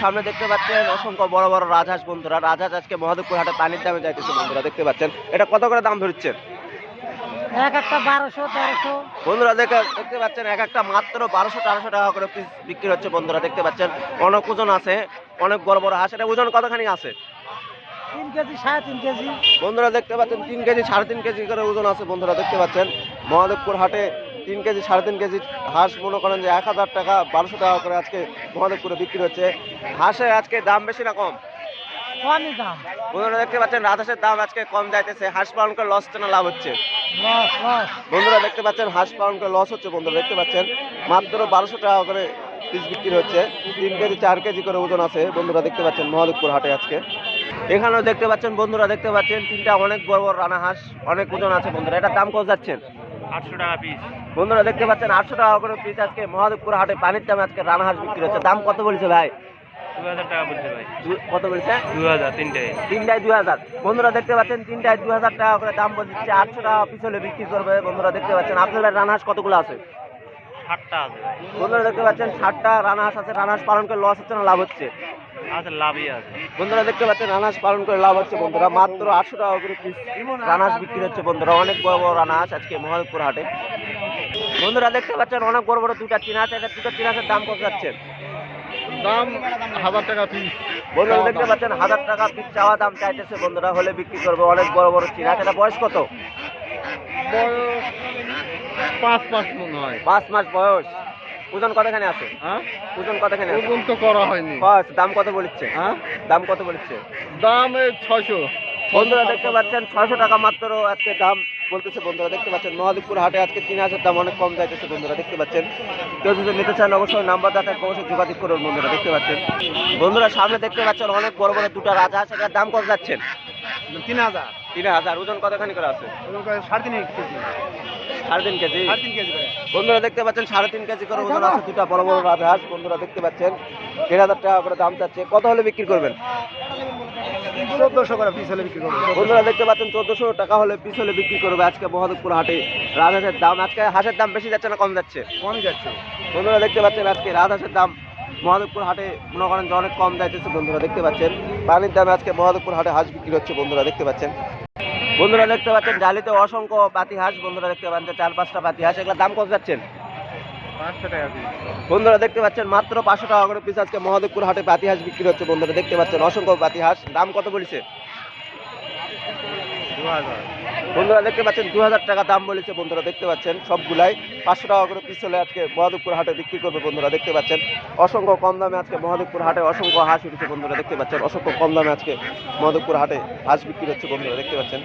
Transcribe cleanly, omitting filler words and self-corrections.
সামনে দেখতে পাচ্ছেন অসংখ্য বড় বড় রাজহাঁস বন্ধুরা। রাজহাঁস আজকে মহাদেবপুর হাটে পানির দামে যাইতেছে বন্ধুরা, দেখতে পাচ্ছেন। এটা কত করে দাম ধরছেন? এক একটা 1200-1300। বন্ধুরা দেখতে পাচ্ছেন এক একটা মাত্র 1200-1300 টাকা করে পিস বিক্রি হচ্ছে বন্ধুরা, দেখতে পাচ্ছেন। অনেক ওজন আছে, অনেক বড় বড় হাঁস। এটা ওজন কতখানি আছে? 3 কেজি 3.5 কেজি। বন্ধুরা দেখতে পাচ্ছেন 3 কেজি 3.5 কেজি করে ওজন আছে বন্ধুরা, দেখতে পাচ্ছেন। মহাদেবপুর হাটে 3 কেজি 3.5 কেজি হাঁস মনে করেন যে 1000 টাকা 1200 টাকা করে আজকে মহাদেবপুরে বিক্রি হচ্ছে। হাঁসের আজকে দাম বেশি না কম? কমই দাম। বন্ধুরা দেখতে পাচ্ছেন রাজহাঁসের দাম আজকে কম যাইতেছে। হাঁস পালন করে লস হচ্ছে না লাভ হচ্ছে? লস। বন্ধুরা দেখতে পাচ্ছেন হাঁস পালন করে লস হচ্ছে বন্ধুরা, দেখতে পাচ্ছেন। মাত্র 1200 টাকা করে পিস বিক্রি হচ্ছে। 3 কেজি 4 কেজি করে ওজন আছে বন্ধুরা, দেখতে পাচ্ছেন মহাদেবপুর হাটে আজকে। এখানেও দেখতে পাচ্ছেন বন্ধুরা, দেখতে পাচ্ছেন তিনটা অনেক বড় বড় রানা হাঁস, অনেক ওজন আছে বন্ধুরা। এটার দাম কত যাচ্ছেন? 800 টাকা পিস। বন্ধুরা দেখতে পাচ্ছেন 800 টাকা করে পিস আজকে মহাদেবপুর হাটে পানির দামে আজকে রানা হাঁস বিক্রি হচ্ছে। দাম কত বলছে ভাই? 2000 টাকা বলছে ভাই। কত বলছে? 2000 তিনটায়। তিনটায় 2000। বন্ধুরা দেখতে পাচ্ছেন তিনটায় 2000 টাকা করে দাম বলছে। 800 টাকা পিস হলে বিক্রি করবে বন্ধুরা, দেখতে পাচ্ছেন। আপনার রানা হাঁস কতগুলো আছে? 60টা আছে ভাই। বন্ধুরা দেখতে পাচ্ছেন 60টা রানা হাঁস আছে। রানা হাঁস পালন করে লস হচ্ছে না লাভ হচ্ছে? আছে, লাভই আছে। বন্ধুরা দেখতে পাচ্ছেন রানা হাঁস পালন করে লাভ হচ্ছে বন্ধুরা। মাত্র 800 টাকা করে পিস রানা হাঁস বিক্রি হচ্ছে বন্ধুরা। অনেক বড় বড় রানা হাঁস আজকে মহাদেবপুর হাটে। বন্ধুরা দেখতে পাচ্ছেন অনেক বড় বড় দুটা চীনা হাঁস। এটা দুটো চীনা হাঁসের দাম কত যাচ্ছেন? দাম 1000 টাকা পিস। বন্ধুরা দেখতে পাচ্ছেন 1000 টাকা পিস চাওয়া দাম চাইতেছে বন্ধুরা, হলে বিক্রি করবে। অনেক বড় বড় চীনা হাঁস। এটা বয়স কত? বয়স 5 মাস মনে হয়। 5 মাস বয়স। ওজন কতখানি আছে? হ্যাঁ, ওজন কতখানি আছে? ওজন তো করা হয়নি। বাস, দাম কত বলছে? হ্যাঁ, দাম কত বলছে? দাম 600। বন্ধুরা দেখতে পাচ্ছেন 600 টাকা মাত্র আজকে দাম বলতেছে বন্ধুরা, দেখতে পাচ্ছেন। মহাদেবপুর হাটে আজকে চীনা হাঁসের দাম অনেক কম যাইতেছে বন্ধুরা, দেখতে পাচ্ছেন। কেউ যদি নিতে চান অবশ্যই নাম্বার দেখা অবশ্যই যোগাযোগ করুন বন্ধুরা, দেখতে পাচ্ছেন। বন্ধুরা সামনে দেখতে পাচ্ছেন অনেক বড় বড় দুটা রাজহাঁস। এটার দাম কত যাচ্ছেন? 3000। 3000। ওজন কতখানি করে আছে? ওজন করে 3.5 কেজি। 3.5 কেজি। 3.5 কেজি করে। বন্ধুরা দেখতে পাচ্ছেন 3.5 কেজি করে ওজন আছে দুটা বড় বড় রাজহাঁস বন্ধুরা, দেখতে পাচ্ছেন। 1000 টাকা করে দাম চাচ্ছে। কত হলে বিক্রি করবেন? 1400 করে পিস হলে বিক্রি করব। বন্ধুরা দেখতে পাচ্ছেন 1400 টাকা হলে পিস হলে বিক্রি করবে আজকে মহাদেবপুর হাটে রাজহাঁসের দাম। আজকে হাঁসের দাম বেশি যাচ্ছে না কম যাচ্ছে? কমই যাচ্ছে। বন্ধুরা দেখতে পাচ্ছেন আজকে রাজহাঁসের দাম মহাদেবপুর হাটে মনে করেন যে অনেক কম যাইতেছে বন্ধুরা, দেখতে পাচ্ছেন। পানির দামে আজকে মহাদেবপুর হাটে হাঁস বিক্রি হচ্ছে বন্ধুরা, দেখতে পাচ্ছেন। বন্ধুরা দেখতে পাচ্ছেন জালিতে অসংখ্য পাতি হাঁস বন্ধুরা, দেখতে পাচ্ছেন 4-5টা পাতি হাঁস। এগুলোর দাম কত যাচ্ছেন? 500 টাকা পিস। বন্ধুরা দেখতে পাচ্ছেন মাত্র 500 টাকা করে পিস আজকে মহাদেবপুর হাটে পাতি হাঁস বিক্রি হচ্ছে বন্ধুরা, দেখতে পাচ্ছেন। অসংখ্য পাতি হাঁস। দাম কত বলেছে? 2000। বন্ধুরা দেখতে পাচ্ছেন 2000 টাকা দাম বলেছে বন্ধুরা, দেখতে পাচ্ছেন। সবগুলাই 500 টাকা করে পিস হলে আজকে মহাদেবপুর হাটে বিক্রি করবে বন্ধুরা, দেখতে পাচ্ছেন। অসংখ্য কম দামে আজকে মহাদেবপুর হাটে অসংখ্য হাঁস উঠেছে বন্ধুরা, দেখতে পাচ্ছেন। অসংখ্য কম দামে আজকে মহাদেবপুর হাটে হাঁস বিক্রি হচ্ছে বন্ধুরা, দেখতে পাচ্ছেন।